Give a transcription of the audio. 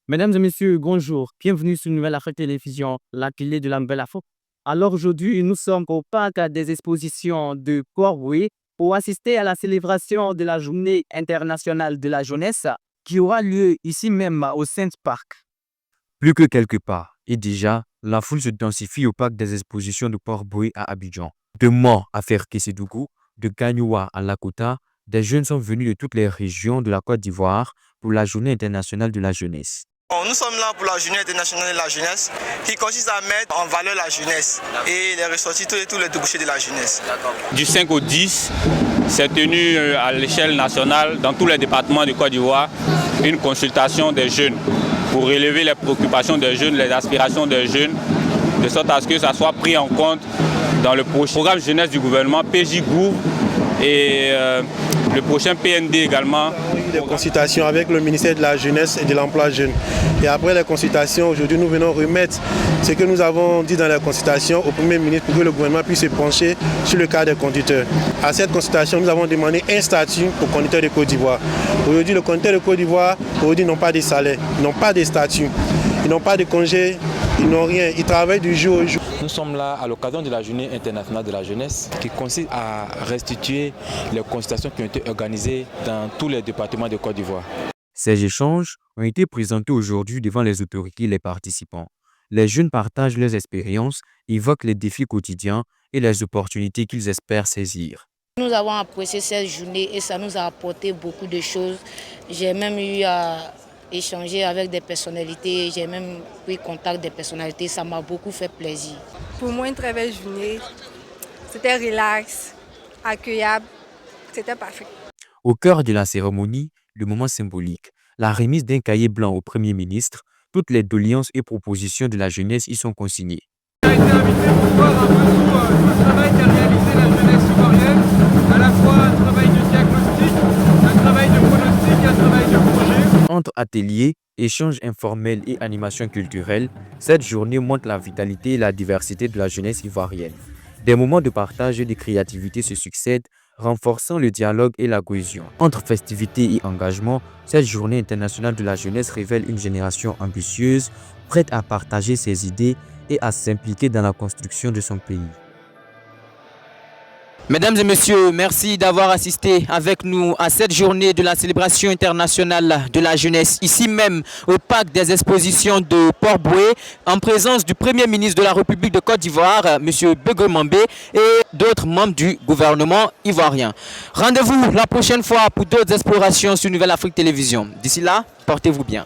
Mesdames et messieurs, bonjour. Bienvenue sur Nouvelle Afrique Télévision, la télé de la Nouvelle Afrique. Alors aujourd'hui, nous sommes au parc des expositions de Port-Boué pour assister à la célébration de la Journée internationale de la jeunesse qui aura lieu ici même au Saint Park. Plus que quelque part, et déjà, la foule se densifie au parc des expositions de Port-Boué à Abidjan. De Mans à Ferkessédougou, de Gagnoua à Lakota, des jeunes sont venus de toutes les régions de la Côte d'Ivoire pour la Journée internationale de la jeunesse. Nous sommes là pour la Journée internationale de la jeunesse qui consiste à mettre en valeur la jeunesse et les ressortir tous les débouchés de la jeunesse. Du 5 au 10, c'est tenu à l'échelle nationale dans tous les départements de Côte d'Ivoire une consultation des jeunes pour relever les préoccupations des jeunes, les aspirations des jeunes, de sorte à ce que ça soit pris en compte dans le programme jeunesse du gouvernement PJ Gouv et le prochain PND également. Des consultations avec le ministère de la Jeunesse et de l'Emploi jeune. Et après les consultations, aujourd'hui nous venons remettre ce que nous avons dit dans les consultations au Premier ministre pour que le gouvernement puisse se pencher sur le cas des conducteurs. À cette consultation, nous avons demandé un statut aux conducteurs de Côte d'Ivoire. Aujourd'hui, les conducteurs de Côte d'Ivoire n'ont pas de salaire, ils n'ont pas de statut, ils n'ont pas de congé, ils n'ont rien, ils travaillent du jour au jour. Nous sommes là à l'occasion de la Journée internationale de la jeunesse qui consiste à restituer les consultations qui ont été organisées dans tous les départements de Côte d'Ivoire. Ces échanges ont été présentés aujourd'hui devant les autorités et les participants. Les jeunes partagent leurs expériences, évoquent les défis quotidiens et les opportunités qu'ils espèrent saisir. Nous avons apprécié cette journée et ça nous a apporté beaucoup de choses. J'ai même eu à échanger avec des personnalités, j'ai même pris contact des personnalités, ça m'a beaucoup fait plaisir. Pour moi, une très belle journée, c'était relax, accueillable, c'était parfait. Au cœur de la cérémonie, le moment symbolique, la remise d'un cahier blanc au Premier ministre, toutes les doléances et propositions de la jeunesse y sont consignées. On a été invité pour voir un peu tout le travail qu'a réalisé la jeunesse ivoirienne, à la fois un travail de diagnostic, un travail de pronostic, un travail de projet. Entre ateliers, échanges informels et animations culturelles, cette journée montre la vitalité et la diversité de la jeunesse ivoirienne. Des moments de partage et de créativité se succèdent, renforçant le dialogue et la cohésion. Entre festivités et engagement, cette journée internationale de la jeunesse révèle une génération ambitieuse, prête à partager ses idées et à s'impliquer dans la construction de son pays. Mesdames et messieurs, merci d'avoir assisté avec nous à cette journée de la célébration internationale de la jeunesse, ici même au parc des expositions de Port-Boué, en présence du Premier ministre de la République de Côte d'Ivoire, M. Begue Mambé, et d'autres membres du gouvernement ivoirien. Rendez-vous la prochaine fois pour d'autres explorations sur Nouvelle Afrique Télévision. D'ici là, portez-vous bien.